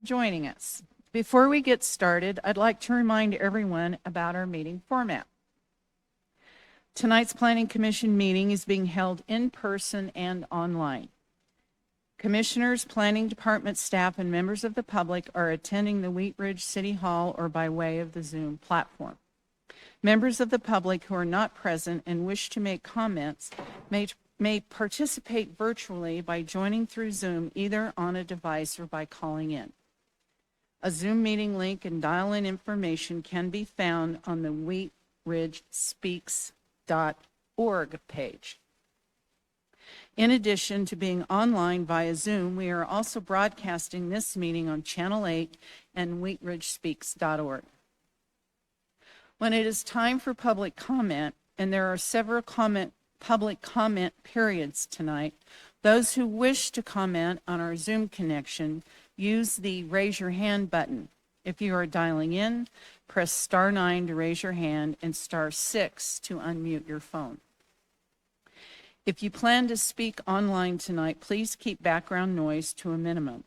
Joining us. Before we get started, I'd like to remind everyone about our meeting format. Tonight's Planning Commission meeting is being held in person and online. Commissioners, Planning Department staff, and members of the public are attending the Wheat Ridge City Hall or by way of the Zoom platform. Members of the public who are not present and wish to make comments may participate virtually by joining through Zoom either on a device or by calling in. A Zoom meeting link and dial-in information can be found on the wheatridgespeaks.org page. In addition to being online via Zoom, we are also broadcasting this meeting on Channel 8 and wheatridgespeaks.org. When it is time for public comment, and there are several public comment periods tonight, those who wish to comment on our Zoom connection use the raise your hand button. If you are dialing in, press star 9 to raise your hand and star 6 to unmute your phone. If you plan to speak online tonight, please keep background noise to a minimum.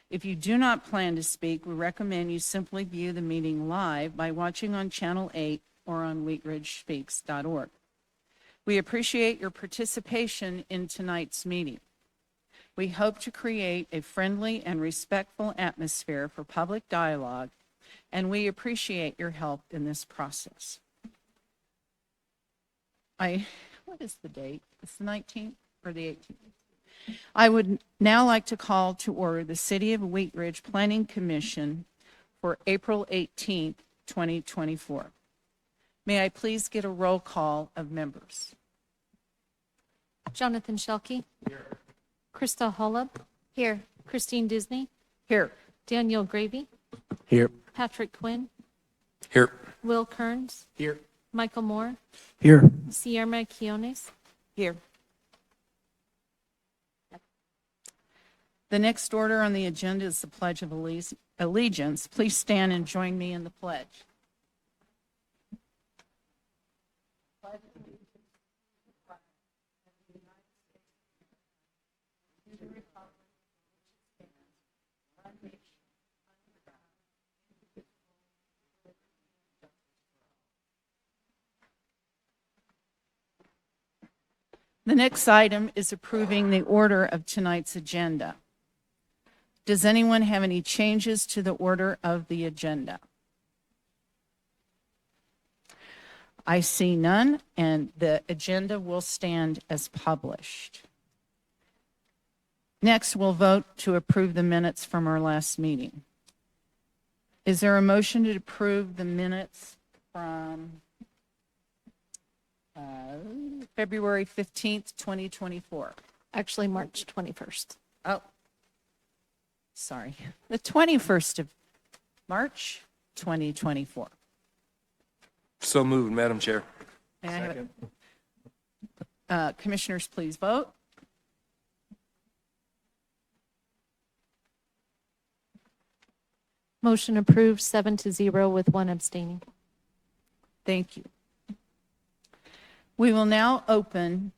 If you do not plan to speak, we recommend you simply view the meeting live by watching on Channel 8 or on wheatridgespeaks.org. We appreciate your participation in tonight's meeting. We hope to create a friendly and respectful atmosphere for public dialogue, and we appreciate your help in this process. What is the date? It's the 19th or the 18th? I would now like to call to order the City of Wheat Ridge Planning Commission for April 18th, 2024. May I please get a roll call of members? Jonathan Shelkey. Here. Krista Holub. Here. Christine Disney. Here. Daniel Gravy. Here. Patrick Quinn. Here. Will Kearns. Here. Michael Moore. Here. Sierra Quiones. Here. The next order on the agenda is the Pledge of Allegiance. Please stand and join me in the pledge. The next item is approving the order of tonight's agenda. Does anyone have any changes to the order of the agenda? I see none, and the agenda will stand as published. Next, we'll vote to approve the minutes from our last meeting. Is there a motion to approve the minutes from February 15th, 2024? Actually, March 21st. Oh, sorry. The 21st of March, 2024. So moved, Madam Chair. May I have it? Commissioners, please vote. Motion approved 7-0 with 1 abstaining. Thank you. We will now open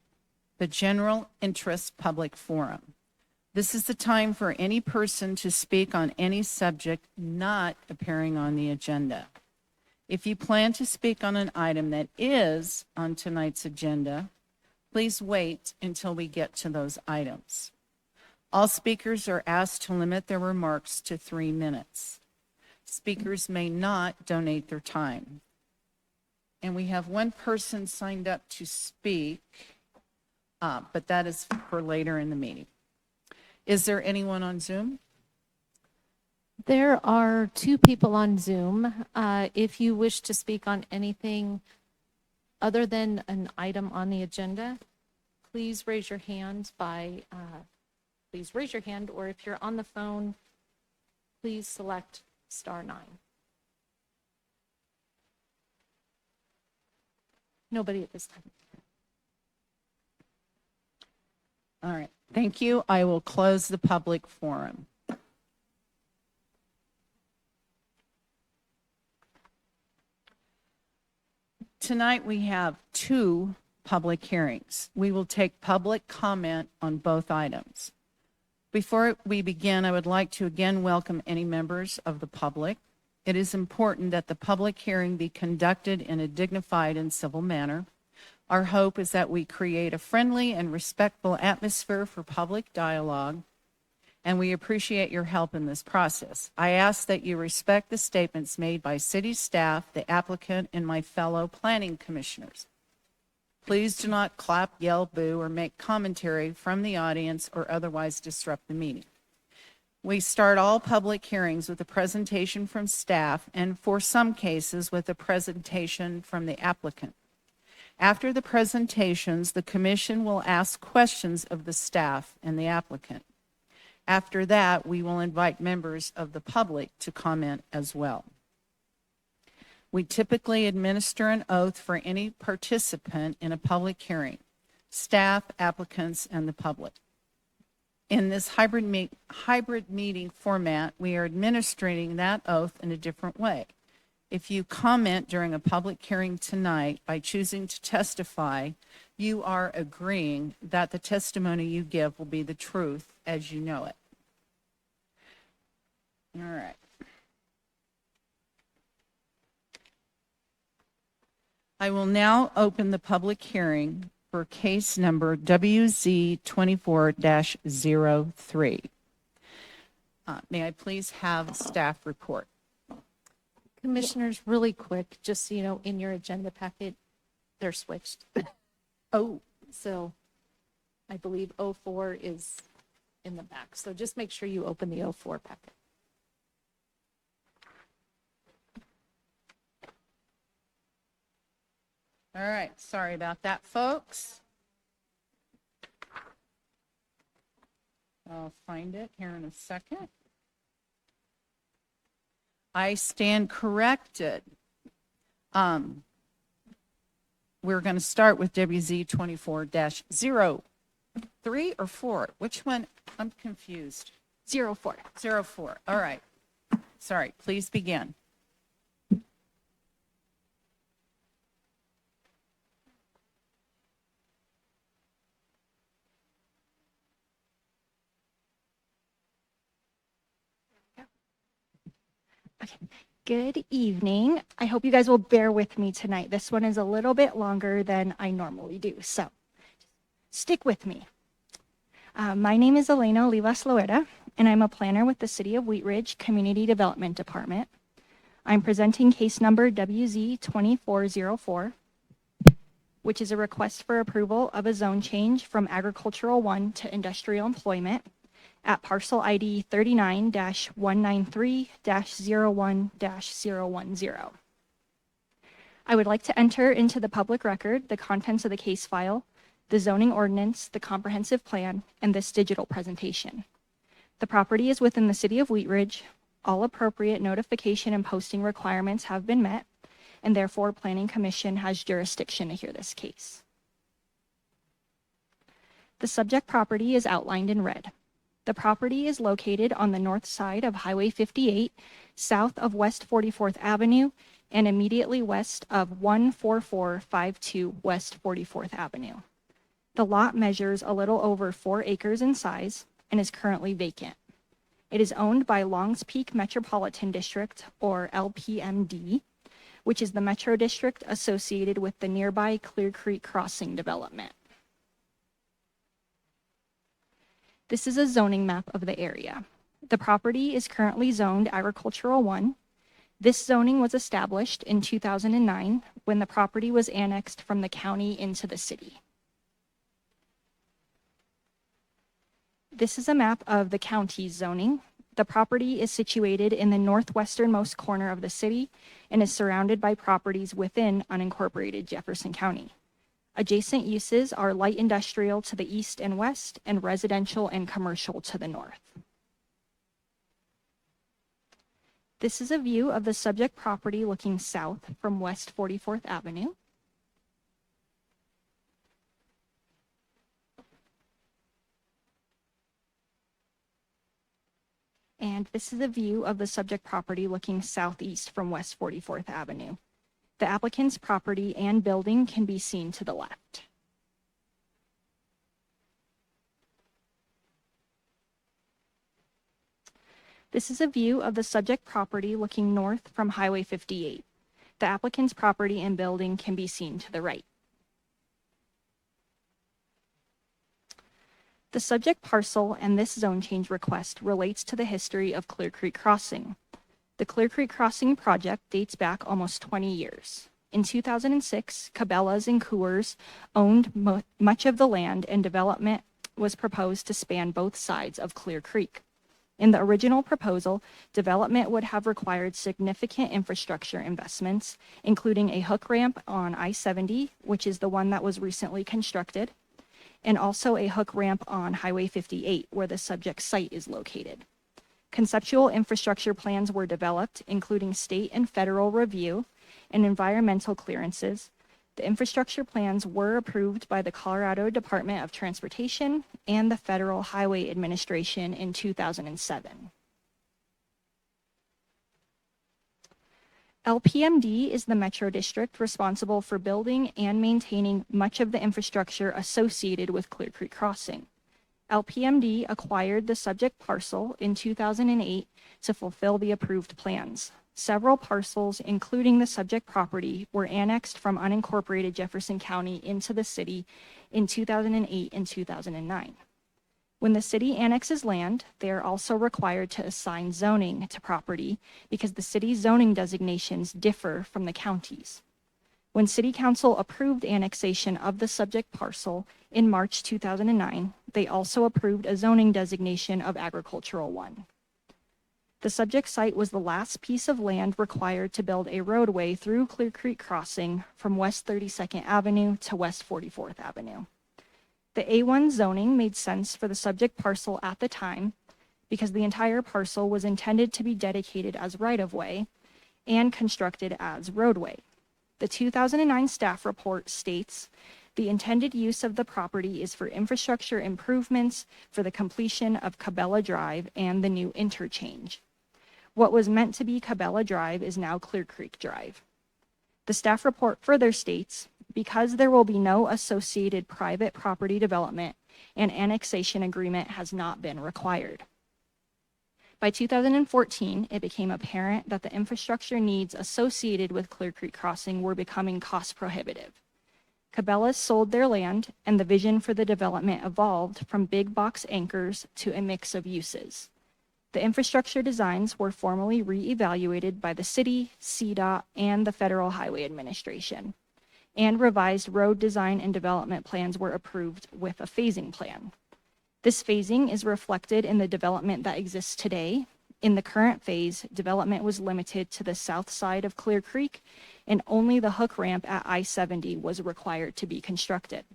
the general interest public forum. This is the time for any person to speak on any subject not appearing on the agenda. If you plan to speak on an item that is on tonight's agenda, please wait until we get to those items. All speakers are asked to limit their remarks to 3 minutes. Speakers may not donate their time. And we have one person signed up to speak, but that is for later in the meeting. Is there anyone on Zoom? There are 2 people on Zoom. If you wish to speak on anything other than an item on the agenda, please raise your hand or if you're on the phone, please select star 9. Nobody at this time. All right, thank you. I will close the public forum. Tonight we have 2 public hearings. We will take public comment on both items. Before we begin, I would like to again welcome any members of the public. It is important that the public hearing be conducted in a dignified and civil manner. Our hope is that we create a friendly and respectful atmosphere for public dialogue, and we appreciate your help in this process. I ask that you respect the statements made by city staff, the applicant, and my fellow planning commissioners. Please do not clap, yell, boo, or make commentary from the audience or otherwise disrupt the meeting. We start all public hearings with a presentation from staff and, for some cases, with a presentation from the applicant. After the presentations, the commission will ask questions of the staff and the applicant. After that, we will invite members of the public to comment as well. We typically administer an oath for any participant in a public hearing, staff, applicants, and the public. In this hybrid meeting format, we are administering that oath in a different way. If you comment during a public hearing tonight by choosing to testify, you are agreeing that the testimony you give will be the truth as you know it. All right. I will now open the public hearing for case number WZ24-03. May I please have staff report? Commissioners, really quick, just so you know, in your agenda packet, they're switched. Oh, So I believe 04 is in the back. So just make sure you open the 04 packet. all right. Sorry about that, folks. I'll find it here in a second. I stand corrected. We're going to start with WZ24-03 or 4. Which one? I'm confused. 04. 04. All right. Sorry. Please begin. Good evening. I hope you guys will bear with me tonight. This one is a little bit longer than I normally do, so stick with me. My name is Elena Olivas Loera, and I'm a planner with the City of Wheat Ridge Community Development Department. I'm presenting case number WZ2404, which is a request for approval of a zone change from Agricultural 1 to Industrial Employment at parcel ID 39-193-01-010. I would like to enter into the public record the contents of the case file, the zoning ordinance, the comprehensive plan, and this digital presentation. The property is within the City of Wheat Ridge. All appropriate notification and posting requirements have been met, and therefore Planning Commission has jurisdiction to hear this case. The subject property is outlined in red. The property is located on the north side of Highway 58, south of West 44th Avenue, and immediately west of 14452 West 44th Avenue. The lot measures a little over 4 acres in size and is currently vacant. It is owned by Longs Peak Metropolitan District, or LPMD, which is the metro district associated with the nearby Clear Creek Crossing development. This is a zoning map of the area. The property is currently zoned Agricultural 1. This zoning was established in 2009 when the property was annexed from the county into the city. This is a map of the county's zoning. The property is situated in the northwesternmost corner of the city and is surrounded by properties within unincorporated Jefferson County. Adjacent uses are light industrial to the east and west and residential and commercial to the north. This is a view of the subject property looking south from West 44th Avenue. And this is a view of the subject property looking southeast from West 44th Avenue. The applicant's property and building can be seen to the left. This is a view of the subject property looking north from Highway 58. The applicant's property and building can be seen to the right. The subject parcel and this zone change request relates to the history of Clear Creek Crossing. The Clear Creek Crossing project dates back almost 20 years. In 2006, Cabela's and Coors owned much of the land, and development was proposed to span both sides of Clear Creek. In the original proposal, development would have required significant infrastructure investments, including a hook ramp on I-70, which is the one that was recently constructed, and also a hook ramp on Highway 58, where the subject site is located. Conceptual infrastructure plans were developed, including state and federal review and environmental clearances. The infrastructure plans were approved by the Colorado Department of Transportation and the Federal Highway Administration in 2007. LPMD is the metro district responsible for building and maintaining much of the infrastructure associated with Clear Creek Crossing. LPMD acquired the subject parcel in 2008 to fulfill the approved plans. Several parcels, including the subject property, were annexed from unincorporated Jefferson County into the city in 2008 and 2009. When the city annexes land, they are also required to assign zoning to property because the city's zoning designations differ from the county's. When City Council approved annexation of the subject parcel in March 2009, they also approved a zoning designation of Agricultural 1. The subject site was the last piece of land required to build a roadway through Clear Creek Crossing from West 32nd Avenue to West 44th Avenue. The A1 zoning made sense for the subject parcel at the time because the entire parcel was intended to be dedicated as right-of-way and constructed as roadway. The 2009 staff report states, the intended use of the property is for infrastructure improvements for the completion of Cabela Drive and the new interchange. What was meant to be Cabela Drive is now Clear Creek Drive. The staff report further states, because there will be no associated private property development, an annexation agreement has not been required. By 2014, it became apparent that the infrastructure needs associated with Clear Creek Crossing were becoming cost prohibitive. Cabela's sold their land, and the vision for the development evolved from big box anchors to a mix of uses. The infrastructure designs were formally re-evaluated by the city, CDOT, and the Federal Highway Administration, and revised road design and development plans were approved with a phasing plan. This phasing is reflected in the development that exists today. In the current phase, development was limited to the south side of Clear Creek, and only the hook ramp at I-70 was required to be constructed.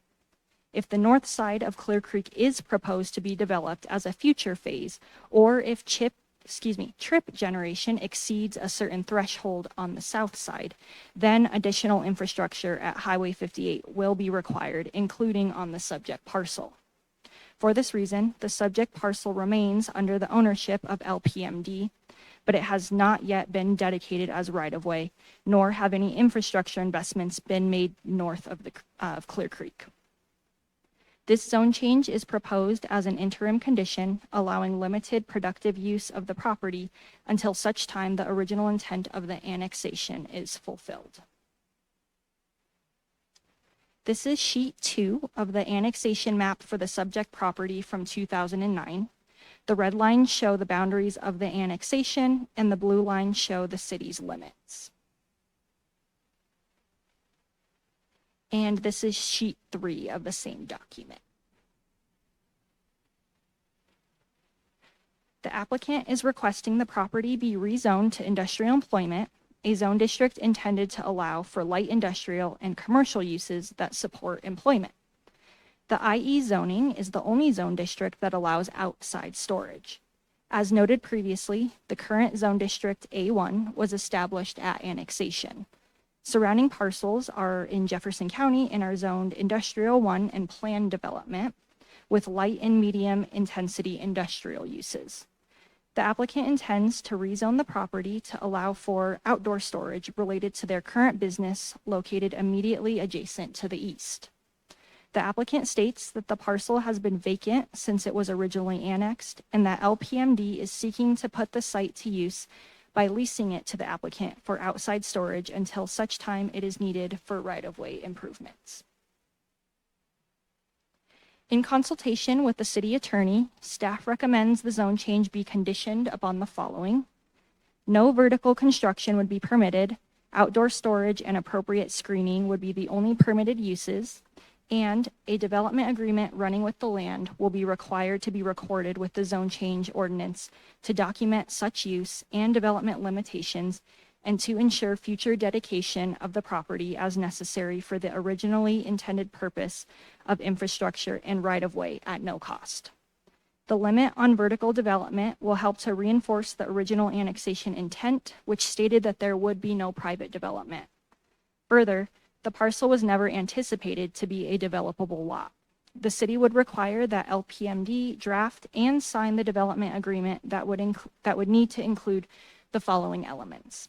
If the north side of Clear Creek is proposed to be developed as a future phase, or if trip generation exceeds a certain threshold on the south side, then additional infrastructure at Highway 58 will be required, including on the subject parcel. For this reason, the subject parcel remains under the ownership of LPMD, but it has not yet been dedicated as right-of-way, nor have any infrastructure investments been made north of Clear Creek. This zone change is proposed as an interim condition, allowing limited productive use of the property until such time the original intent of the annexation is fulfilled. This is sheet 2 of the annexation map for the subject property from 2009. The red lines show the boundaries of the annexation, and the blue lines show the city's limits. And this is sheet 3 of the same document. The applicant is requesting the property be rezoned to industrial employment, a zone district intended to allow for light industrial and commercial uses that support employment. The IE zoning is the only zone district that allows outside storage. As noted previously, the current zone district A1 was established at annexation. Surrounding parcels are in Jefferson County and are zoned Industrial 1 and planned development with light and medium intensity industrial uses. The applicant intends to rezone the property to allow for outdoor storage related to their current business located immediately adjacent to the east. The applicant states that the parcel has been vacant since it was originally annexed and that LPMD is seeking to put the site to use by leasing it to the applicant for outside storage until such time it is needed for right-of-way improvements. In consultation with the city attorney, staff recommends the zone change be conditioned upon the following. No vertical construction would be permitted. Outdoor storage and appropriate screening would be the only permitted uses, and a development agreement running with the land will be required to be recorded with the zone change ordinance to document such use and development limitations and to ensure future dedication of the property as necessary for the originally intended purpose of infrastructure and right-of-way at no cost. The limit on vertical development will help to reinforce the original annexation intent, which stated that there would be no private development. Further, the parcel was never anticipated to be a developable lot. The city would require that LPMD draft and sign the development agreement that would need to include the following elements: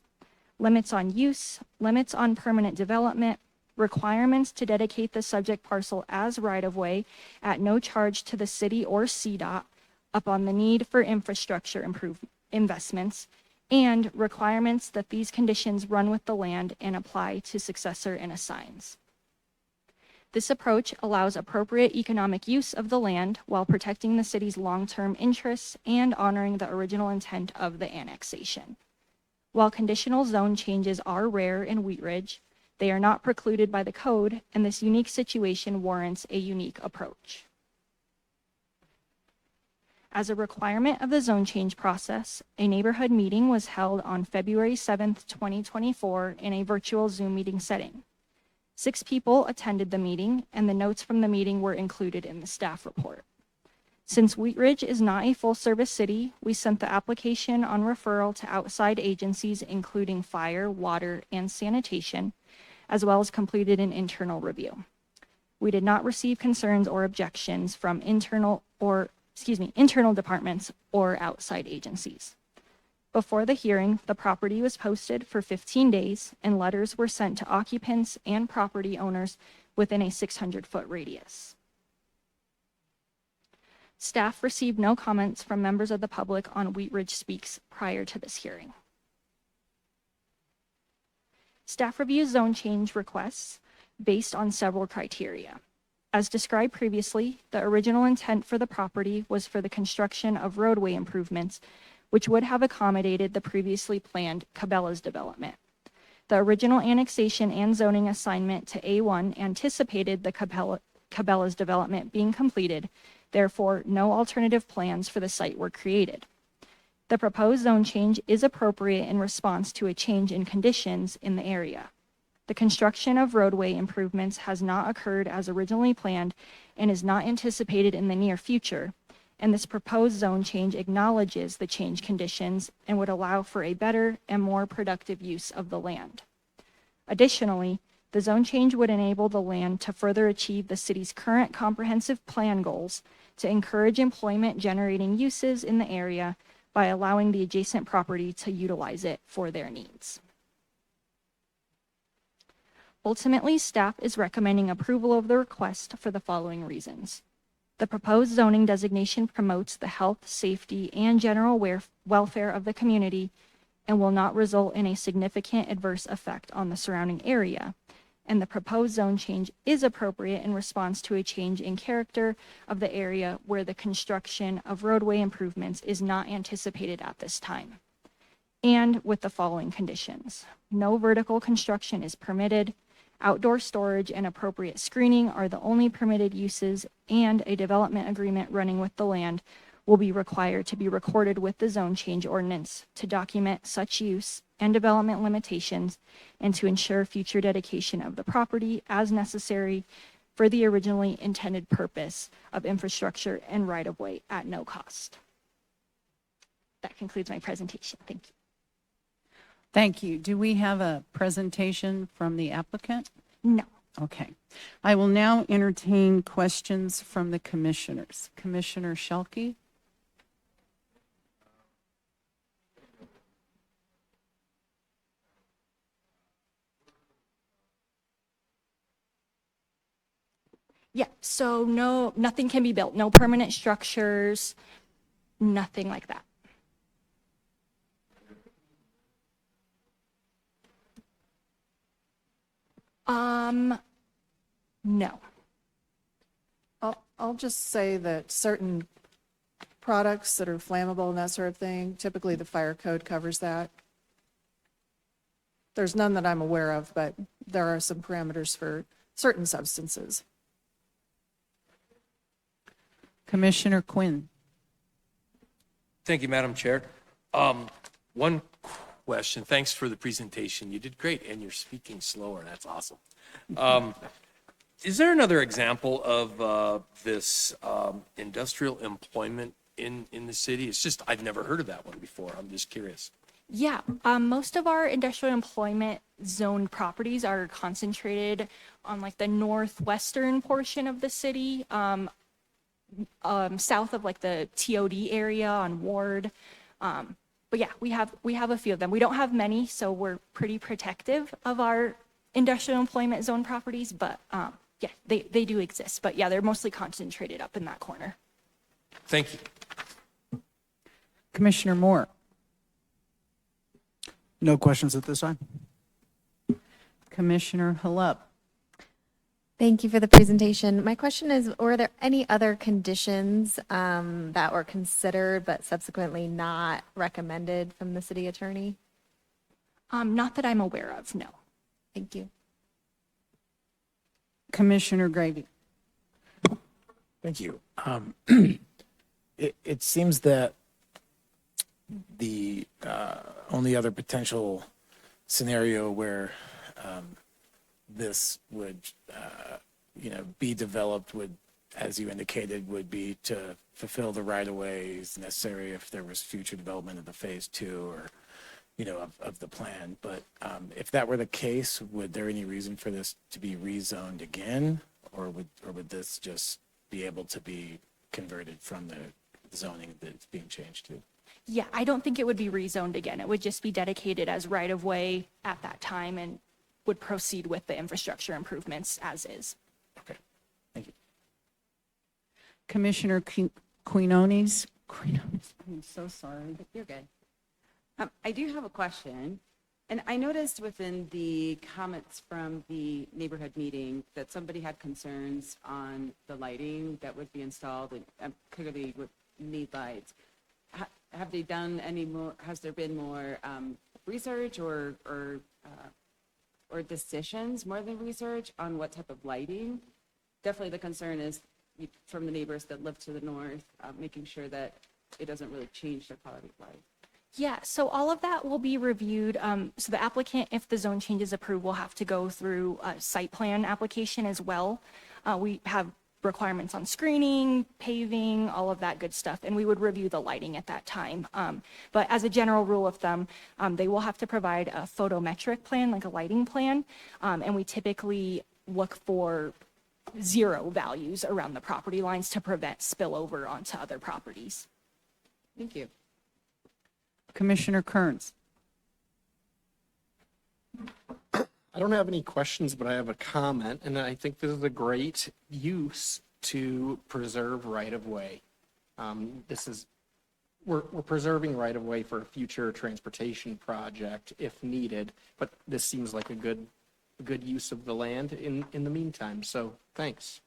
limits on use, limits on permanent development, requirements to dedicate the subject parcel as right-of-way at no charge to the city or CDOT upon the need for infrastructure investments, and requirements that these conditions run with the land and apply to successor and assigns. This approach allows appropriate economic use of the land while protecting the city's long-term interests and honoring the original intent of the annexation. While conditional zone changes are rare in Wheat Ridge, they are not precluded by the code, and this unique situation warrants a unique approach. As a requirement of the zone change process, a neighborhood meeting was held on February 7th, 2024 in a virtual Zoom meeting setting. 6 people attended the meeting, and the notes from the meeting were included in the staff report. Since Wheat Ridge is not a full-service city, we sent the application on referral to outside agencies including fire, water, and sanitation, as well as completed an internal review. We did not receive concerns or objections from internal departments or outside agencies. Before the hearing, the property was posted for 15 days and letters were sent to occupants and property owners within a 600-foot radius. Staff received no comments from members of the public on Wheat Ridge Speaks prior to this hearing. Staff reviews zone change requests based on several criteria. As described previously, the original intent for the property was for the construction of roadway improvements, which would have accommodated the previously planned Cabela's development. The original annexation and zoning assignment to A1 anticipated the Cabela's development being completed. Therefore, no alternative plans for the site were created. The proposed zone change is appropriate in response to a change in conditions in the area. The construction of roadway improvements has not occurred as originally planned and is not anticipated in the near future, and this proposed zone change acknowledges the change conditions and would allow for a better and more productive use of the land. Additionally, the zone change would enable the land to further achieve the city's current comprehensive plan goals to encourage employment-generating uses in the area by allowing the adjacent property to utilize it for their needs. Ultimately, staff is recommending approval of the request for the following reasons. The proposed zoning designation promotes the health, safety, and general welfare of the community and will not result in a significant adverse effect on the surrounding area. And the proposed zone change is appropriate in response to a change in character of the area where the construction of roadway improvements is not anticipated at this time. And with the following conditions: no vertical construction is permitted, outdoor storage and appropriate screening are the only permitted uses, and a development agreement running with the land will be required to be recorded with the zone change ordinance to document such use and development limitations and to ensure future dedication of the property as necessary for the originally intended purpose of infrastructure and right-of-way at no cost. That concludes my presentation. Thank you. Thank you. Do we have a presentation from the applicant? No. Okay. I will now entertain questions from the commissioners. Commissioner Shelkey? Yeah, so no, nothing can be built, no permanent structures, nothing like that. No. I'll just say that certain products that are flammable and that sort of thing, typically the fire code covers that. There's none that I'm aware of, but there are some parameters for certain substances. Commissioner Quinn. Thank you, Madam Chair. One question. Thanks for the presentation. You did great, and you're speaking slower. That's awesome. Is there another example of this industrial employment in the city? It's just, I've never heard of that one before. I'm just curious. Yeah, most of our industrial employment zone properties are concentrated on like the northwestern portion of the city, south of like the TOD area on Ward. But yeah, we have a few of them. We don't have many, so we're pretty protective of our industrial employment zone properties, but yeah, they do exist. But yeah, they're mostly concentrated up in that corner. Thank you. Commissioner Moore. No questions at this time. Commissioner Halep. Thank you for the presentation. My question is, were there any other conditions that were considered but subsequently not recommended from the city attorney? Not that I'm aware of, no. Thank you. Commissioner Gravy. Thank you. It seems that the only other potential scenario where this would, be developed would, as you indicated, would be to fulfill the right-of-ways necessary if there was future development of the phase 2 or, of the plan. But if that were the case, would there any reason for this to be rezoned again, or would this just be able to be converted from the zoning that it's being changed to? Yeah, I don't think it would be rezoned again. It would just be dedicated as right-of-way at that time and would proceed with the infrastructure improvements as is. Okay, thank you. Commissioner Quinones. I'm so sorry. You're good. I do have a question. And I noticed within the comments from the neighborhood meeting that somebody had concerns on the lighting that would be installed and clearly would need lights. Have they done any more, has there been more research or decisions more than research on what type of lighting? Definitely the concern is from the neighbors that live to the north, making sure that it doesn't really change the quality of life. Yeah, so all of that will be reviewed. So the applicant, if the zone change is approved, will have to go through a site plan application as well. We have requirements on screening, paving, all of that good stuff, and we would review the lighting at that time. But as a general rule of thumb, they will have to provide a photometric plan, like a lighting plan, and we typically look for 0 values around the property lines to prevent spillover onto other properties. Thank you. Commissioner Kearns. I don't have any questions, but I have a comment, and I think this is a great use to preserve right-of-way. We're preserving right-of-way for a future transportation project if needed, but this seems like a good use of the land in the meantime, so thanks.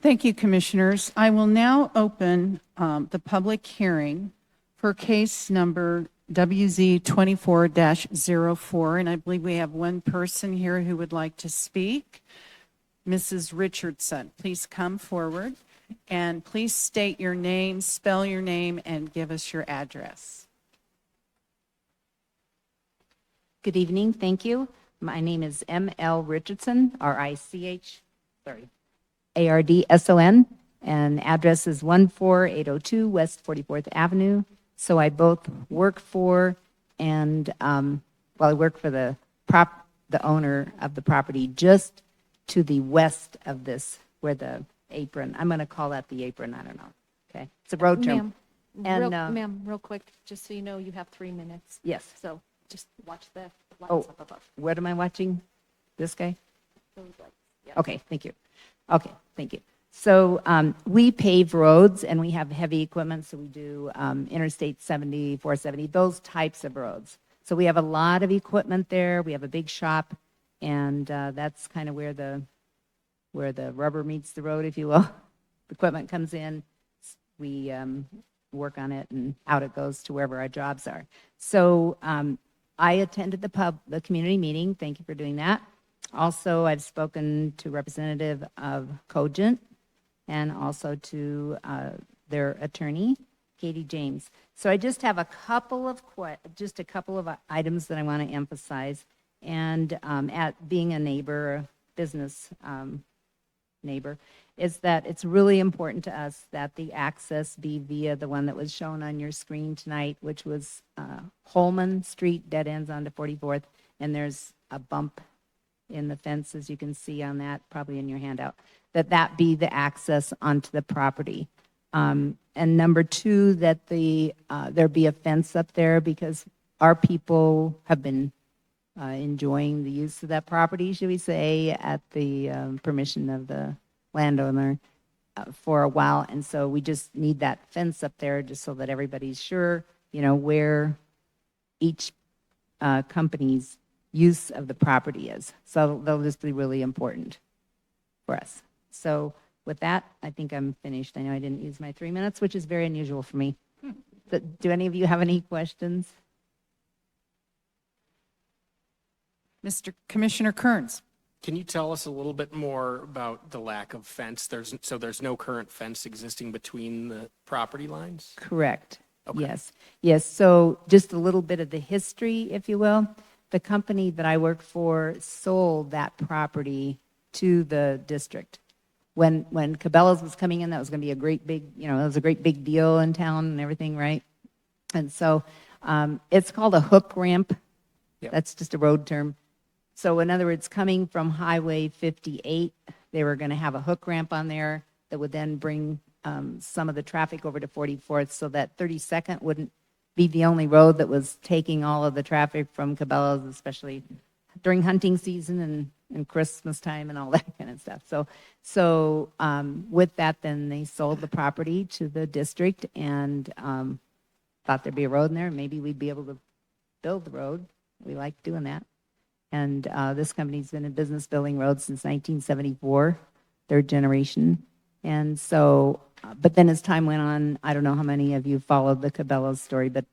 Thank you, Commissioners. I will now open the public hearing for case number WZ 24-04, and I believe we have one person here who would like to speak. Mrs. Richardson, please come forward, and please state your name, spell your name, and give us your address. Good evening, thank you. My name is M.L. Richardson, ARDSON, and address is 14802 West 44th Avenue. So I both work for and, I work for the owner of the property just to the west of this, where the apron, I'm going to call that the apron, I don't know, okay? It's a road term. Ma'am, real quick, just so you know, you have 3 minutes. Yes. So just watch the lights Oh, up above. what am I watching? This guy? Those lights. Okay, thank you. Okay, thank you. So we pave roads and we have heavy equipment, so we do Interstate 70, 470, those types of roads. So we have a lot of equipment there. We have a big shop, and that's kind of where the rubber meets the road, if you will. The equipment comes in, we work on it, and out it goes to wherever our jobs are. So I attended the community meeting. Thank you for doing that. Also, I've spoken to representative of Cogent and also to their attorney, Katie James. So I just have a couple of items that I want to emphasize. And at being a neighbor, a business neighbor, is that it's really important to us that the access be via the one that was shown on your screen tonight, which was Holman Street, dead ends onto 44th, and there's a bump in the fence, as you can see on that, probably in your handout, that be the access onto the property. And number two, that there be a fence up there, because our people have been enjoying the use of that property, should we say, at the permission of the landowner for a while. And so we just need that fence up there just so that everybody's sure, where each company's use of the property is. So they'll just be really important for us. So with that, I think I'm finished. I know I didn't use my 3 minutes, which is very unusual for me. But do any of you have any questions? Mr. Commissioner Kearns. Can you tell us a little bit more about the lack of fence? There's no current fence existing between the property lines? Correct. Okay. Yes. Yes. So just a little bit of the history, if you will. The company that I work for sold that property to the district. When Cabela's was coming in, that was going to be a great big, it was a great big deal in town and everything, right? And so it's called a hook ramp. Yep. That's just a road term. So in other words, coming from Highway 58, they were going to have a hook ramp on there that would then bring some of the traffic over to 44th, so that 32nd wouldn't be the only road that was taking all of the traffic from Cabela's, especially during hunting season and Christmas time and all that kind of stuff. So with that, then they sold the property to the district and thought there'd be a road in there. Maybe we'd be able to build the road. We like doing that. And this company's been in business building roads since 1974, third generation. And so, but then as time went on, I don't know how many of you followed the Cabela's story, but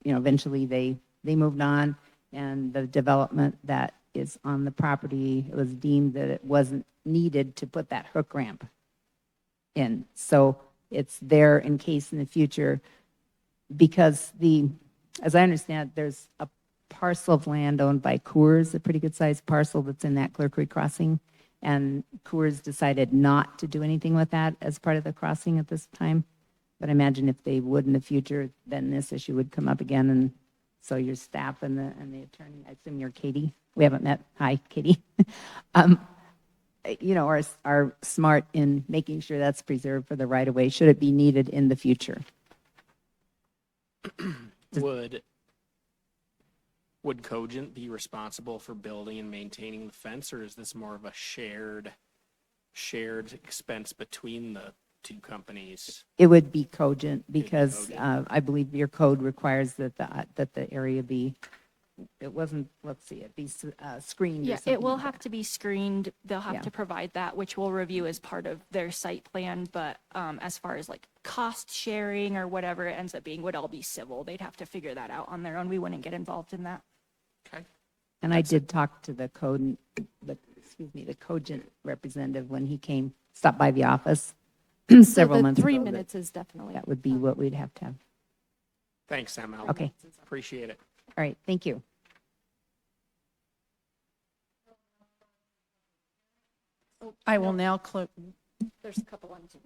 eventually they moved on, and the development that is on the property, it was deemed that it wasn't needed to put that hook ramp in. So it's there in case in the future, because as I understand it, there's a parcel of land owned by Coors, a pretty good sized parcel that's in that Clear Creek crossing. And Coors decided not to do anything with that as part of the crossing at this time. But I imagine if they would in the future, then this issue would come up again. And so your staff and the attorney, I assume you're Katie. We haven't met. Hi, Katie. Are smart in making sure that's preserved for the right of way, should it be needed in the future. Would Cogent be responsible for building and maintaining the fence, or is this more of a shared expense between the two companies? It would be Cogent, because I believe your code requires that the area be, it wasn't, let's see, it be screened or Yeah, something it will like have that. to be screened. They'll have Yeah. to provide that, which we'll review as part of their site plan. But as far as like cost sharing or whatever it ends up being, would all be civil. They'd have to figure that out on their own. We wouldn't get involved in that. Okay. And I did talk to the Cogent representative when he stopped by the office several So the months ago. 3 that- minutes is definitely. That would be what we'd have to have. Thanks, ML. Okay. Appreciate it. All right, thank you. I will now close. There's a couple on Zoom.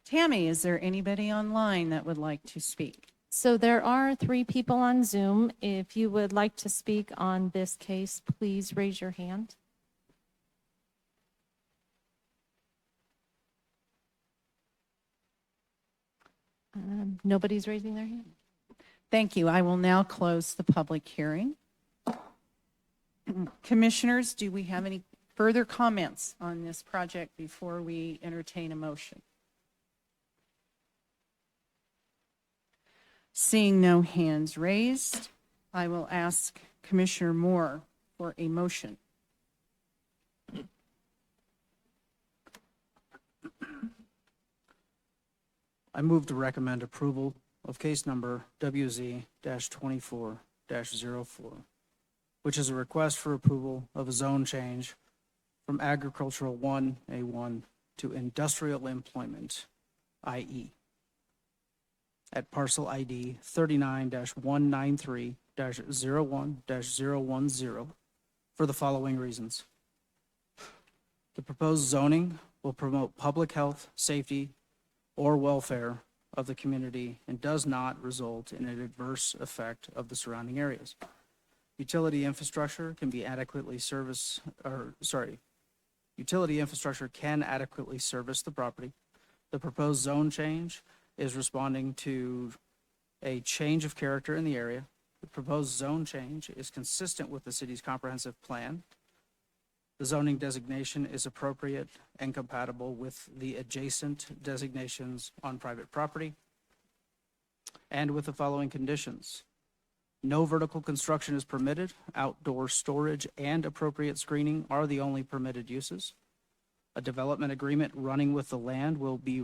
Tammy, is there anybody online that would like to speak? So there are 3 people on Zoom. If you would like to speak on this case, please raise your hand. Nobody's raising their hand. Thank you. I will now close the public hearing. Commissioners, do we have any further comments on this project before we entertain a motion? Seeing no hands raised, I will ask Commissioner Moore for a motion. I move to recommend approval of case number WZ-24-04, which is a request for approval of a zone change from agricultural 1A1 to industrial employment, IE, at parcel ID 39-193-01-010 for the following reasons. The proposed zoning will promote public health, safety, or welfare of the community and does not result in an adverse effect of the surrounding areas. Utility infrastructure can adequately service the property. The proposed zone change is responding to a change of character in the area. The proposed zone change is consistent with the city's comprehensive plan. The zoning designation is appropriate and compatible with the adjacent designations on private property, and with the following conditions. No vertical construction is permitted. Outdoor storage and appropriate screening are the only permitted uses. A development agreement running with the land will be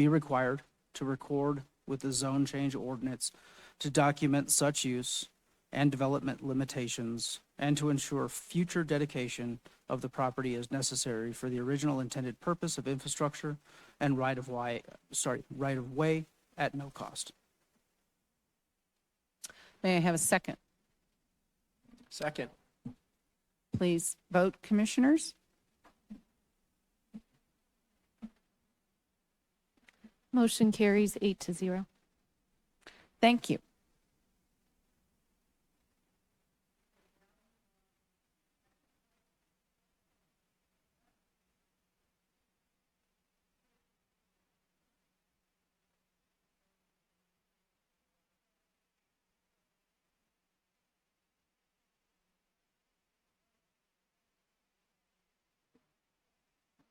required to record with the zone change ordinance to document such use and development limitations, and to ensure future dedication of the property as necessary for the original intended purpose of infrastructure and right of way at no cost. May I have a second? Second. Please vote, commissioners. Motion carries 8-0. Thank you.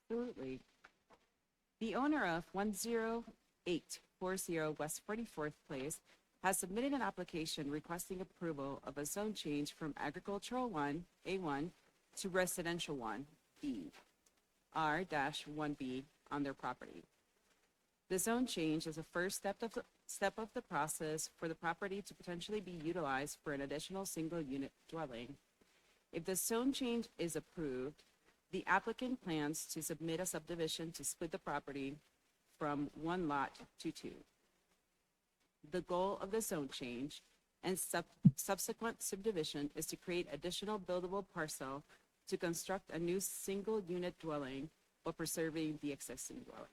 Absolutely. The owner of 10840 West 44th Place has submitted an application requesting approval of a zone change from agricultural 1A1 to residential 1B, R-1B on their property. The zone change is a first step of the process for the property to potentially be utilized for an additional single-unit dwelling. If the zone change is approved, the applicant plans to submit a subdivision to split the property from one lot to two. The goal of the zone change and subsequent subdivision is to create additional buildable parcel to construct a new single-unit dwelling while preserving the existing dwelling.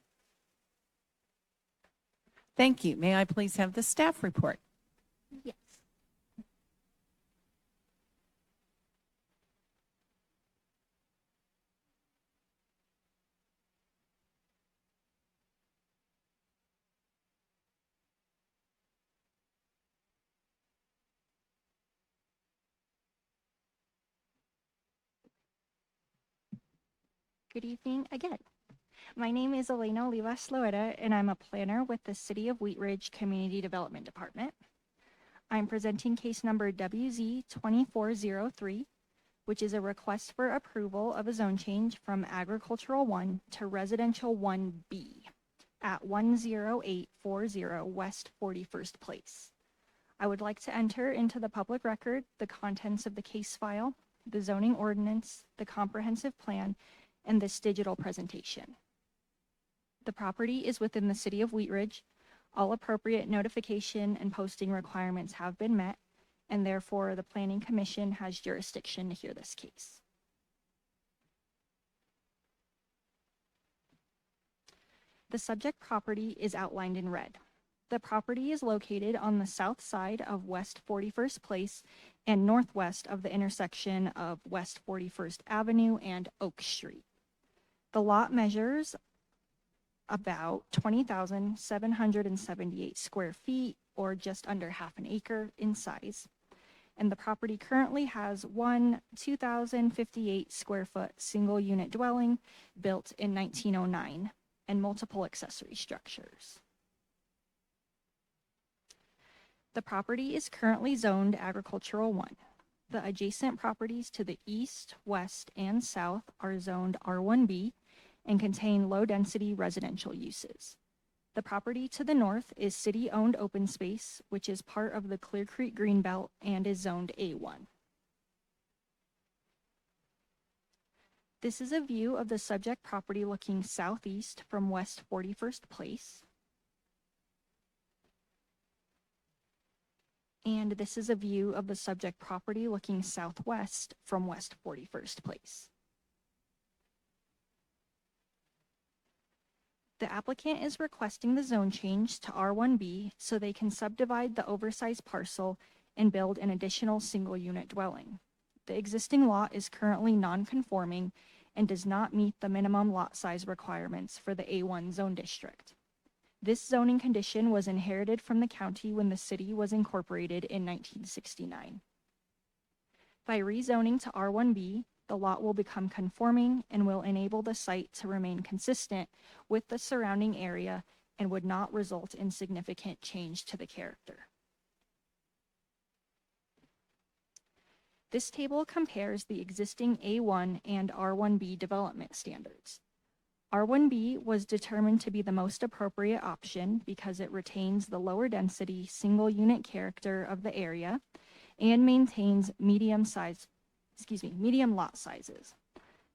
Thank you. May I please have the staff report? Yes. Good evening again. My name is Elena Olivas Loera, and I'm a planner with the City of Wheat Ridge Community Development Department. I'm presenting case number WZ-2403, which is a request for approval of a zone change from agricultural 1 to residential 1B at 10840 West 41st Place. I would like to enter into the public record the contents of the case file, the zoning ordinance, the comprehensive plan, and this digital presentation. The property is within the City of Wheat Ridge. All appropriate notification and posting requirements have been met, and therefore the Planning Commission has jurisdiction to hear this case. The subject property is outlined in red. The property is located on the south side of West 41st Place and northwest of the intersection of West 41st Avenue and Oak Street. The lot measures about 20,778 square feet, or just under half an acre in size, and the property currently has one 2,058 square foot single unit dwelling built in 1909 and multiple accessory structures. The property is currently zoned Agricultural 1. The adjacent properties to the east, west, and south are zoned R1B and contain low-density residential uses. The property to the north is city-owned open space, which is part of the Clear Creek Greenbelt and is zoned A1. This is a view of the subject property looking southeast from West 41st Place. And this is a view of the subject property looking southwest from West 41st Place. The applicant is requesting the zone change to R1B so they can subdivide the oversized parcel and build an additional single unit dwelling. The existing lot is currently non-conforming and does not meet the minimum lot size requirements for the A1 zone district. This zoning condition was inherited from the county when the city was incorporated in 1969. By rezoning to R1B, the lot will become conforming and will enable the site to remain consistent with the surrounding area and would not result in significant change to the character. This table compares the existing A1 and R1B development standards. R1B was determined to be the most appropriate option because it retains the lower density single unit character of the area and maintains medium lot sizes.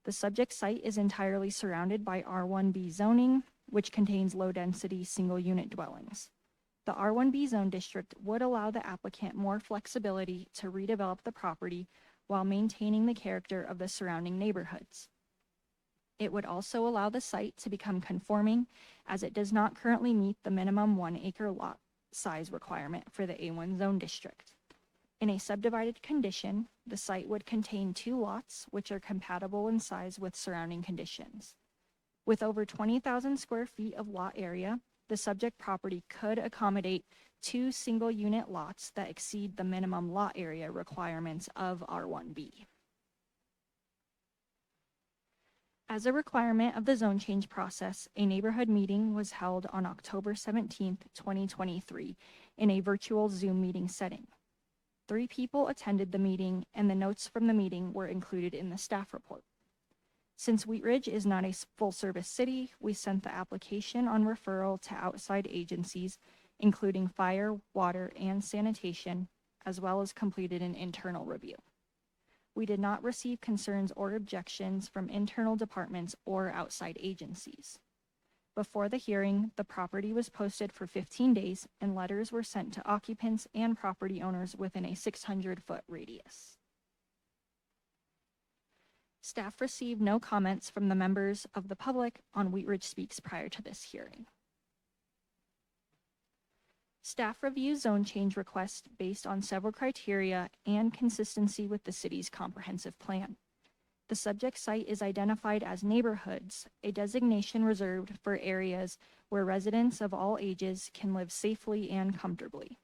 The subject site is entirely surrounded by R1B zoning, which contains low density single unit dwellings. The R1B zone district would allow the applicant more flexibility to redevelop the property while maintaining the character of the surrounding neighborhoods. It would also allow the site to become conforming as it does not currently meet the minimum 1 acre lot size requirement for the A1 zone district. In a subdivided condition, the site would contain 2 lots which are compatible in size with surrounding conditions. With over 20,000 square feet of lot area, the subject property could accommodate 2 single unit lots that exceed the minimum lot area requirements of R1B. As a requirement of the zone change process, a neighborhood meeting was held on October 17, 2023, in a virtual Zoom meeting setting. 3 people attended the meeting, and the notes from the meeting were included in the staff report. Since Wheat Ridge is not a full-service city, we sent the application on referral to outside agencies, including fire, water, and sanitation, as well as completed an internal review. We did not receive concerns or objections from internal departments or outside agencies. Before the hearing, the property was posted for 15 days and letters were sent to occupants and property owners within a 600-foot radius. Staff received no comments from the members of the public on Wheat Ridge Speaks prior to this hearing. Staff reviews zone change requests based on several criteria and consistency with the city's comprehensive plan. The subject site is identified as neighborhoods, a designation reserved for areas where residents of all ages can live safely and comfortably.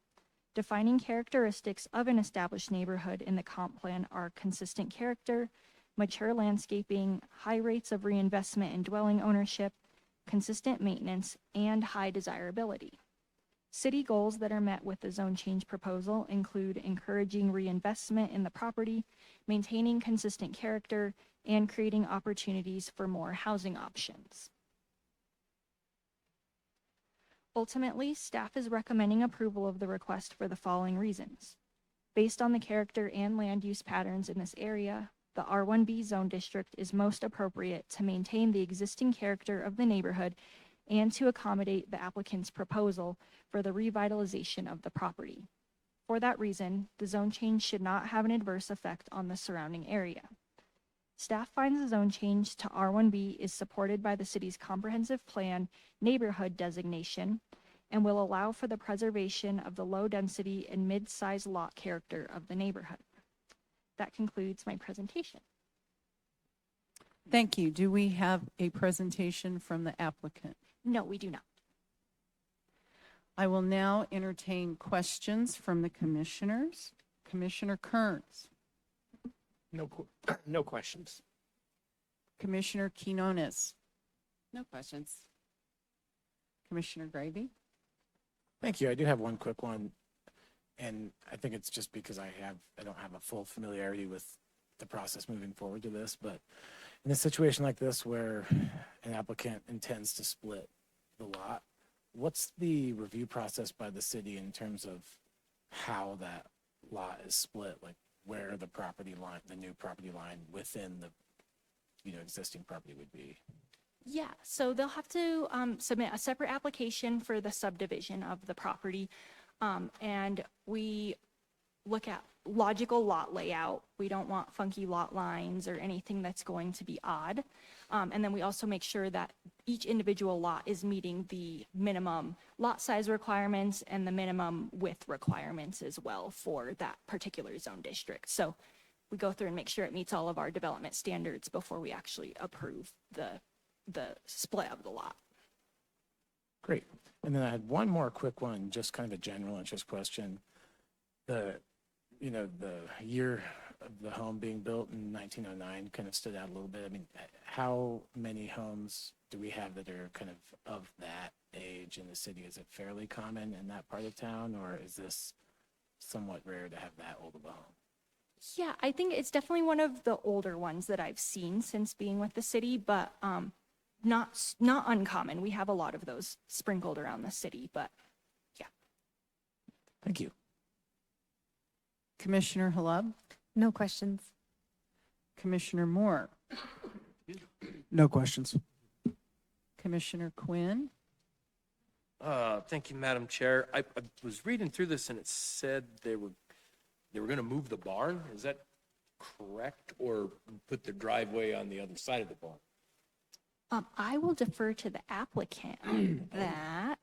Defining characteristics of an established neighborhood in the comp plan are consistent character, mature landscaping, high rates of reinvestment in dwelling ownership, consistent maintenance, and high desirability. City goals that are met with the zone change proposal include encouraging reinvestment in the property, maintaining consistent character, and creating opportunities for more housing options. Ultimately, staff is recommending approval of the request for the following reasons. Based on the character and land use patterns in this area, the R1B zone district is most appropriate to maintain the existing character of the neighborhood and to accommodate the applicant's proposal for the revitalization of the property. For that reason, the zone change should not have an adverse effect on the surrounding area. Staff finds the zone change to R1B is supported by the city's comprehensive plan neighborhood designation and will allow for the preservation of the low density and mid-size lot character of the neighborhood. That concludes my presentation. Thank you. Do we have a presentation from the applicant? No, we do not. I will now entertain questions from the commissioners. Commissioner Kearns, No questions. Commissioner Quinones, No questions. Commissioner Gravy. Thank you. I do have one quick one. And I think it's just because I don't have a full familiarity with the process moving forward to this, but in a situation like this where an applicant intends to split the lot, what's the review process by the city in terms of how that lot is split? Like where the property line, the new property line within the, existing property would be? Yeah, so they'll have to submit a separate application for the subdivision of the property. And we look at logical lot layout. We don't want funky lot lines or anything that's going to be odd. And then we also make sure that each individual lot is meeting the minimum lot size requirements and the minimum width requirements as well for that particular zone district. So we go through and make sure it meets all of our development standards before we actually approve the split of the lot. Great. And then I had one more quick one, just kind of a general interest question. The year of the home being built in 1909 kind of stood out a little bit. I mean, how many homes do we have that are kind of that age in the city? Is it fairly common in that part of town, or is this somewhat rare to have that old of a home? Yeah, I think it's definitely one of the older ones that I've seen since being with the city, but not uncommon. We have a lot of those sprinkled around the city, but yeah. Thank you. Commissioner Halub, No questions. Commissioner Moore, No questions. Commissioner Quinn, Thank you, Madam Chair. I was reading through this and it said they were going to move the barn. Is that correct? Or put the driveway on the other side of the barn? I will defer to the applicant on that.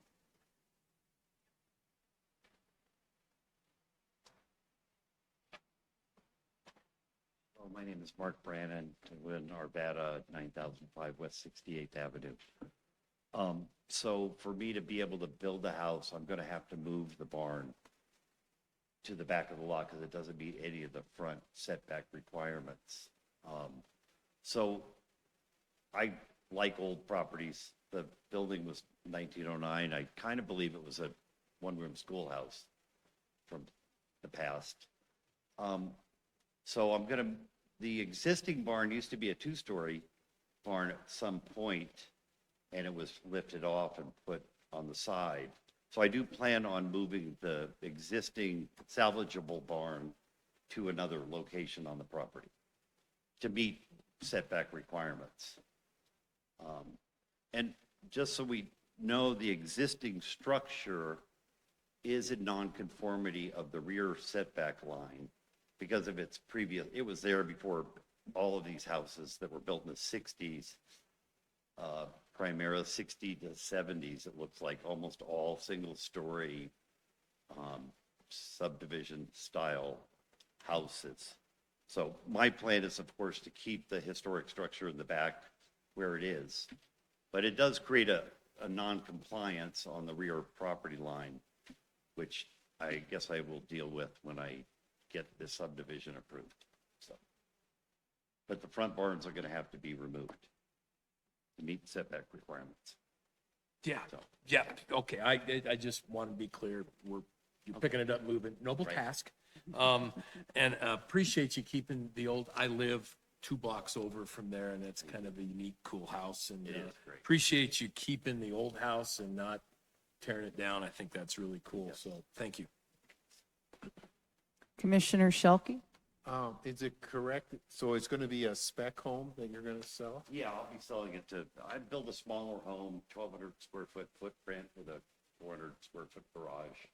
Well, my name is Mark Brannon, I live in Arvada, 9005 West 68th Avenue. So for me to be able to build a house, I'm going to have to move the barn to the back of the lot because it doesn't meet any of the front setback requirements. So I like old properties. The building was 1909. I kind of believe it was a one-room schoolhouse from the past. So the existing barn used to be a two-story barn at some point, and it was lifted off and put on the side. So I do plan on moving the existing salvageable barn to another location on the property to meet setback requirements. And just so we know, the existing structure is in nonconformity of the rear setback line because of its previous, it was there before all of these houses that were built in the 60s, primarily 60 to 70s, it looks like almost all single-story subdivision style houses. So my plan is, of course, to keep the historic structure in the back where it is, but it does create a non-compliance on the rear property line, which I guess I will deal with when I get this subdivision approved. So, but the front barns are going to have to be removed to meet setback requirements. Yeah, yeah, okay, I just want to be clear, you're picking it up, moving, noble Right. task. And appreciate you keeping the old, I live 2 blocks over from there, and it's kind of a unique, cool house, and It is great. appreciate you keeping the old house and not tearing it down. I think that's really cool, so thank you. Commissioner Shelkey, Is it correct? So it's going to be a spec home that you're going to sell? Yeah, I'll be selling it to, I'd build a smaller home, 1,200 square foot footprint with a 400 square foot garage,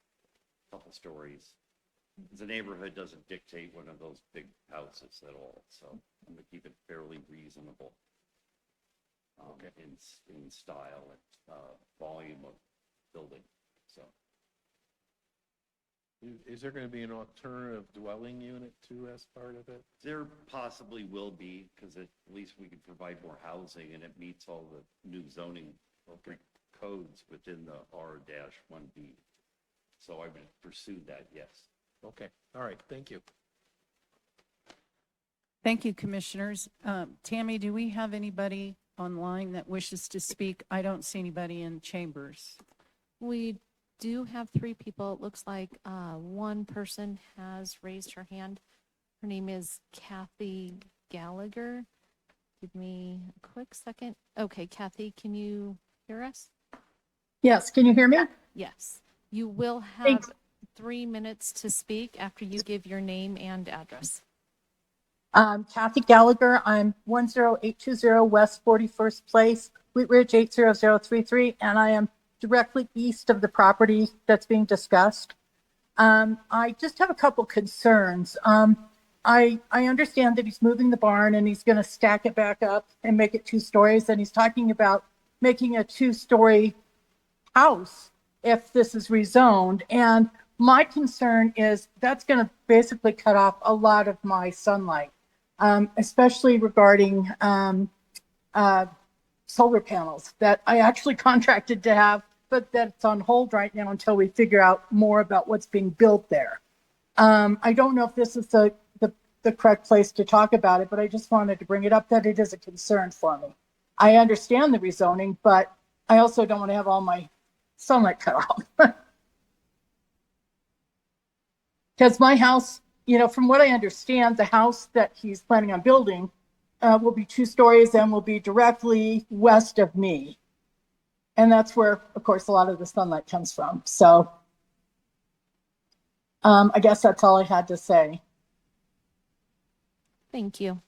couple stories. The neighborhood doesn't dictate one of those big houses at all, so I'm going to keep it fairly reasonable in style and volume of building, so. Is there going to be an alternative dwelling unit too as part of it? There possibly will be, because at least we can provide more housing and it meets all the new zoning codes within the R-1B. So I would pursue that, yes. Okay, all right, thank you. Thank you, Commissioners. Tammy, do we have anybody online that wishes to speak? I don't see anybody in chambers. We do have 3 people. It looks like one person has raised her hand. Her name is Kathy Gallagher. Give me a quick second. Okay, Kathy, can you hear us? Yes, can you hear me? Yes. You will Thanks. have 3 minutes to speak after you give your name and address. Kathy Gallagher. I'm 10820 West 41st Place, Wheat Ridge 80033, and I am directly east of the property that's being discussed. I just have a couple concerns. I understand that he's moving the barn and he's going to stack it back up and make it 2 stories, and he's talking about making a 2-story house if this is rezoned. And my concern is that's going to basically cut off a lot of my sunlight, especially regarding solar panels that I actually contracted to have, but that's on hold right now until we figure out more about what's being built there. I don't know if this is the correct place to talk about it, but I just wanted to bring it up that it is a concern for me. I understand the rezoning, but I also don't want to have all my sunlight cut off. Because my house, from what I understand, the house that he's planning on building will be 2 stories and will be directly west of me. And that's where, of course, a lot of the sunlight comes from. So I guess that's all I had to say. Thank you.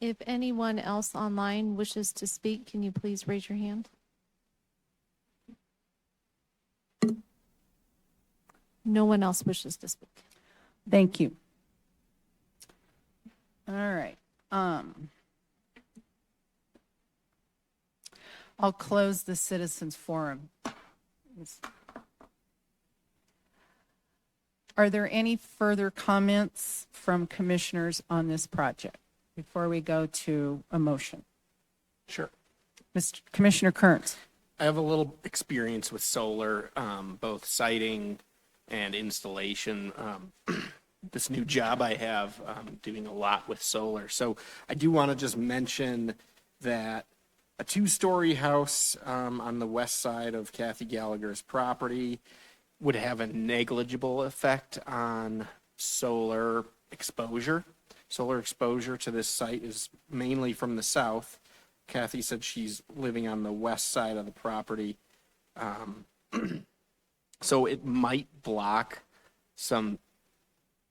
If anyone else online wishes to speak, can you please raise your hand? No one else wishes to speak. Thank you. All right. I'll close the citizens forum. Are there any further comments from commissioners on this project before we go to a motion? Sure. Mr. Commissioner Kearns. I have a little experience with solar, both siting and installation. This new job I have, doing a lot with solar. So I do want to just mention that a 2-story house on the west side of Kathy Gallagher's property would have a negligible effect on solar exposure. Solar exposure to this site is mainly from the south. Kathy said she's living on the west side of the property. So it might block some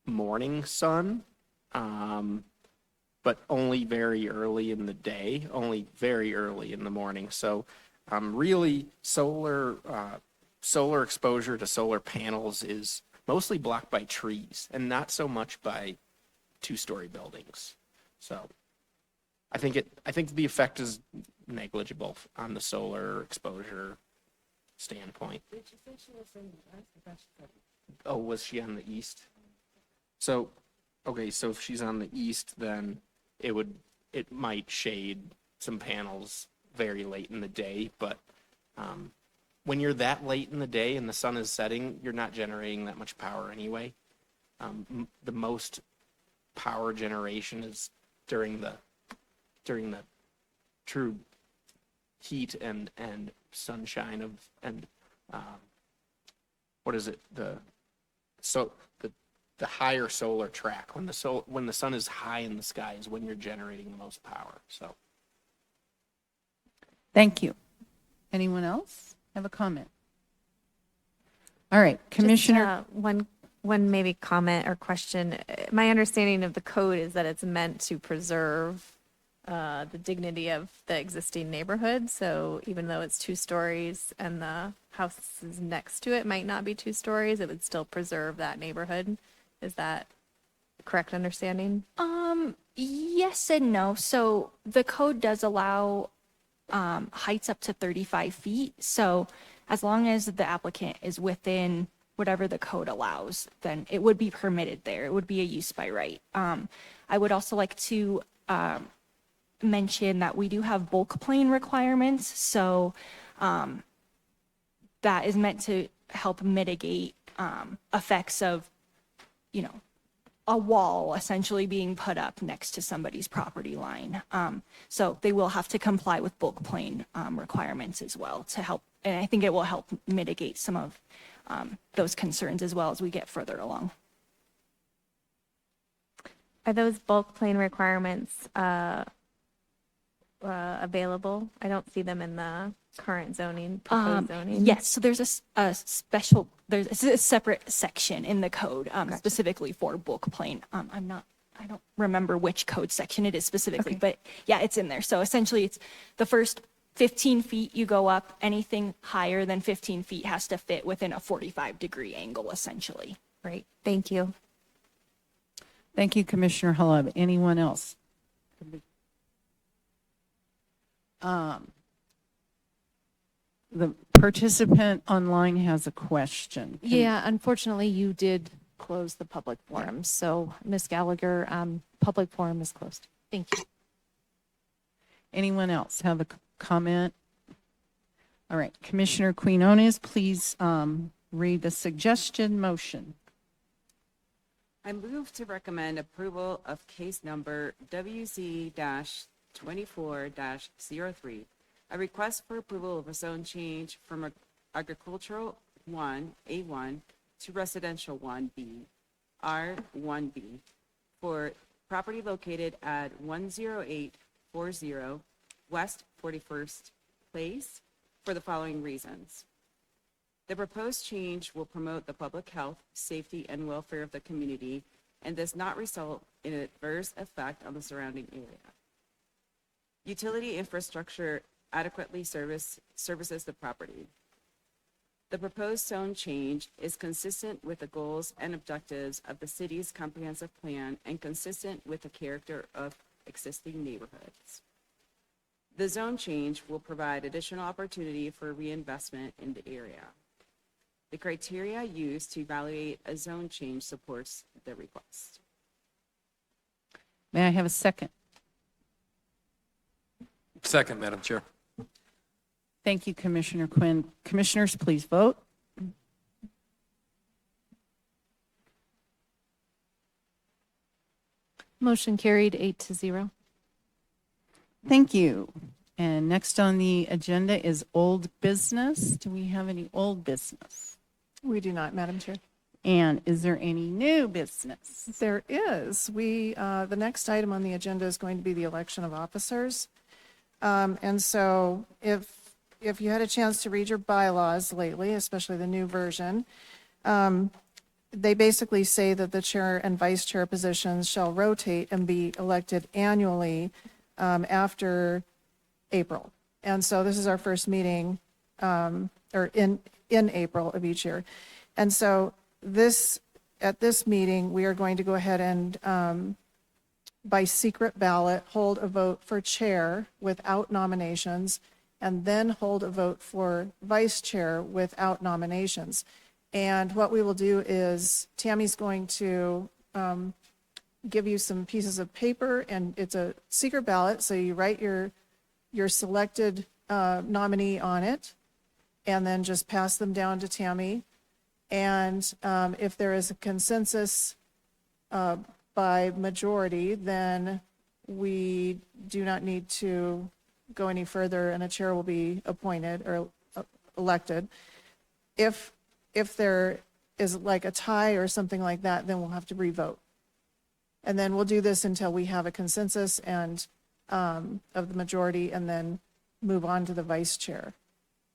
morning sun, but only very early in the day, only very early in the morning. So really solar exposure to solar panels is mostly blocked by trees and not so much by 2-story buildings. So I think the effect is negligible on the solar exposure standpoint. Oh, was she on the east? So, okay, so if she's on the east, then it might shade some panels very late in the day, but when you're that late in the day and the sun is setting, you're not generating that much power anyway. The most power generation is during the true heat and sunshine of what is it, the higher solar track, when the sun is high in the sky is when you're generating the most power. So Thank you. Anyone else have a comment? All right, Commissioner. Just, one maybe comment or question. My understanding of the code is that it's meant to preserve the dignity of the existing neighborhood. So even though it's 2 stories and the houses next to it might not be 2 stories, it would still preserve that neighborhood. Is that correct understanding? Yes and no. So the code does allow heights up to 35 feet. So as long as the applicant is within whatever the code allows, then it would be permitted there. It would be a use by right. I would also like to mention that we do have bulk plane requirements. So that is meant to help mitigate effects of, you know, a wall essentially being put up next to somebody's property line. So they will have to comply with bulk plane requirements as well to help. And I think it will help mitigate some of those concerns as well as we get further along. Are those bulk plane requirements available? I don't see them in the current zoning, proposed zoning. Yes, so there's a special, there's a separate section in the code specifically for bulk plane. I don't remember which code section it is specifically, but yeah, it's in there. So essentially it's the first 15 feet you go up, anything higher than 15 feet has to fit within a 45-degree angle essentially. Great, thank you. Thank you, Commissioner Hullab. Anyone else? The participant online has a question. Yeah, unfortunately, you did close the public forum. So, Ms. Gallagher, public forum is closed. Thank you. Anyone else have a comment? All right, Commissioner Quinones, please read the suggestion motion. I move to recommend approval of case number WZ-24-03, a request for approval of a zone change from agricultural 1A1 to residential 1B, R1B, for property located at 10840 West 41st Place for the following reasons. The proposed change will promote the public health, safety, and welfare of the community and does not result in an adverse effect on the surrounding area. Utility infrastructure adequately services the property. The proposed zone change is consistent with the goals and objectives of the city's comprehensive plan and consistent with the character of existing neighborhoods. The zone change will provide additional opportunity for reinvestment in the area. The criteria used to evaluate a zone change supports the request. May I have a second? Second, Madam Chair. Thank you, Commissioner Quinn. Commissioners, please vote. Motion carried 8-0. Thank you. And next on the agenda is old business. Do we have any old business? We do not, Madam Chair. And is there any new business? There is. The next item on the agenda is going to be the election of officers. And so if you had a chance to read your bylaws lately, especially the new version, they basically say that the chair and vice chair positions shall rotate and be elected annually after April. And so this is our first meeting, or in April of each year. And so at this meeting, we are going to go ahead and by secret ballot, hold a vote for chair without nominations, and then hold a vote for vice chair without nominations. And what we will do is Tammy's going to give you some pieces of paper, and it's a secret ballot, so you write your selected nominee on it, and then just pass them down to Tammy. And if there is a consensus by majority, then we do not need to go any further, and a chair will be appointed or elected. If there is like a tie or something like that, then we'll have to revote. And then we'll do this until we have a consensus and of the majority, and then move on to the vice chair.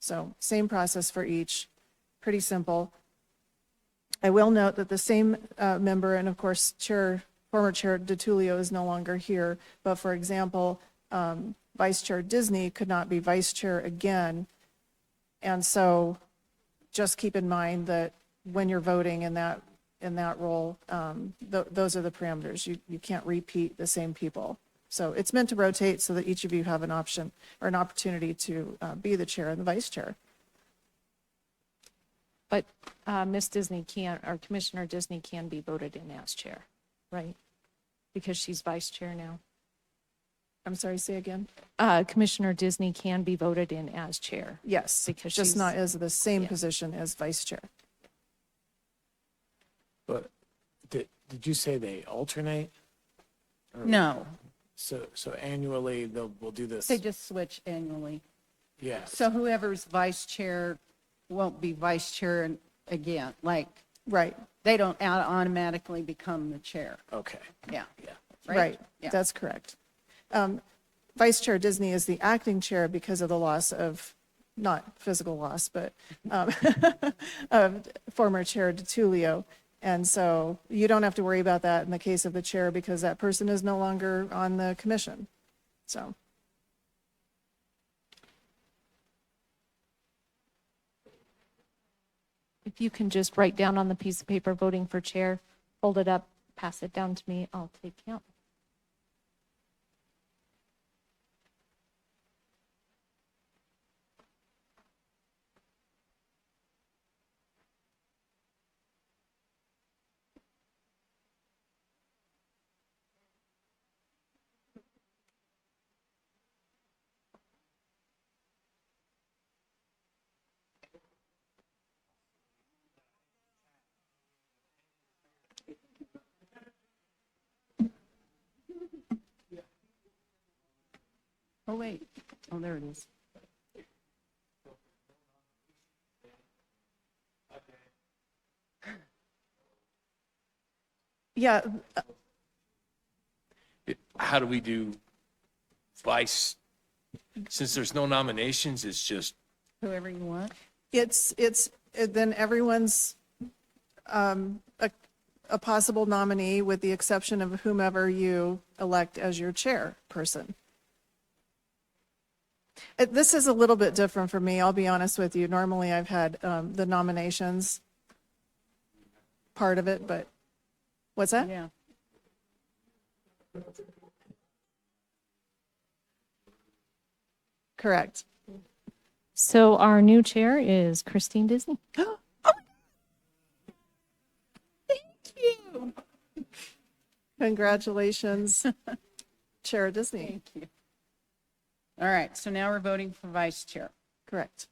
So same process for each, pretty simple. I will note that the same member, and of course, former Chair DiTullio is no longer here, but for example, Vice Chair Disney could not be vice chair again. And so just keep in mind that when you're voting in that role, those are the parameters. You can't repeat the same people. So it's meant to rotate so that each of you have an option or an opportunity to be the chair and the vice chair. But Ms. Disney can't, or Commissioner Disney can be voted in as chair, right? Because she's vice chair now. I'm sorry, say again? Commissioner Disney can be voted in as chair. Yes, Because just she's- not as the same yeah. position as vice chair. But did you say they alternate? No, So annually, we'll do this. they just switch annually. Yeah. So whoever's vice chair won't be vice chair again, like, Right, they don't automatically become the chair. Okay. Yeah. Yeah. right. Yeah. That's correct. Vice Chair Disney is the acting chair because of the loss of, not physical loss, but of former Chair DiTullio. And so you don't have to worry about that in the case of the chair because that person is no longer on the commission. So, If you can just write down on the piece of paper voting for chair, fold it up, pass it down to me, I'll take count. Oh, wait. Oh, there it is. yeah, How do we do vice? Since there's no nominations, it's just, Whoever you want. then everyone's a possible nominee with the exception of whomever you elect as your chairperson. This is a little bit different for me, I'll be honest with you. Normally, I've had the nominations part of it, but, what's that? Yeah. Correct. So our new chair is Christine Disney. Congratulations, Chair Disney. Thank you. All right, so now we're voting for vice chair. Correct.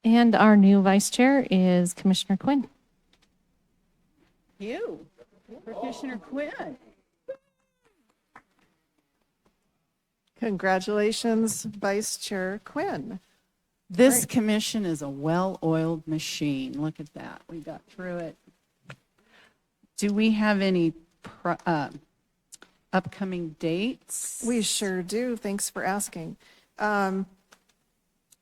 And our new vice chair is Commissioner Quinn. You, Commissioner Quinn. Congratulations, Vice Chair Quinn. This commission is a well-oiled machine. Look at that. We got through it. Do we have any upcoming dates? We sure do. Thanks for asking.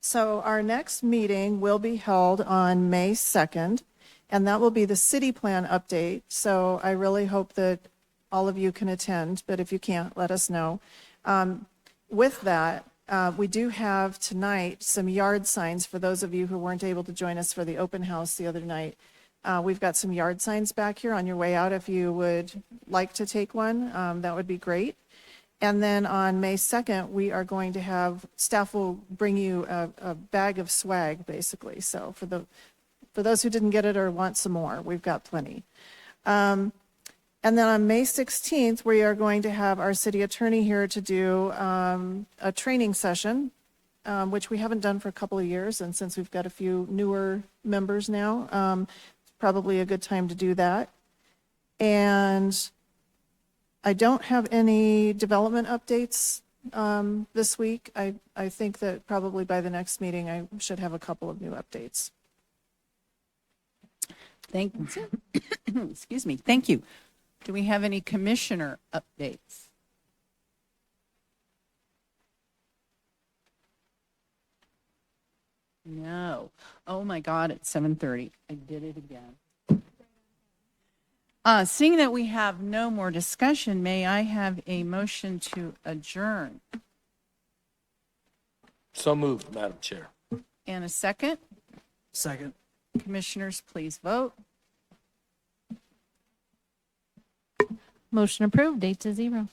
So our next meeting will be held on May 2nd, and that will be the city plan update. So I really hope that all of you can attend, but if you can't, let us know. With that, we do have tonight some yard signs for those of you who weren't able to join us for the open house the other night. We've got some yard signs back here on your way out. If you would like to take one, that would be great. And then on May 2nd, we are going to have, staff will bring you a bag of swag, basically. So for those who didn't get it or want some more, we've got plenty. And then on May 16th, we are going to have our city attorney here to do a training session, which we haven't done for a couple of years. And since we've got a few newer members now, it's probably a good time to do that. And I don't have any development updates this week. I think that probably by the next meeting, I should have a couple of new updates. Excuse me. Thank you. Do we have any commissioner updates? No. Oh my God, it's 7:30. I did it again. Seeing that we have no more discussion, may I have a motion to adjourn? So moved, Madam Chair. And a second? Second. Commissioners, please vote. Motion approved, 8-0.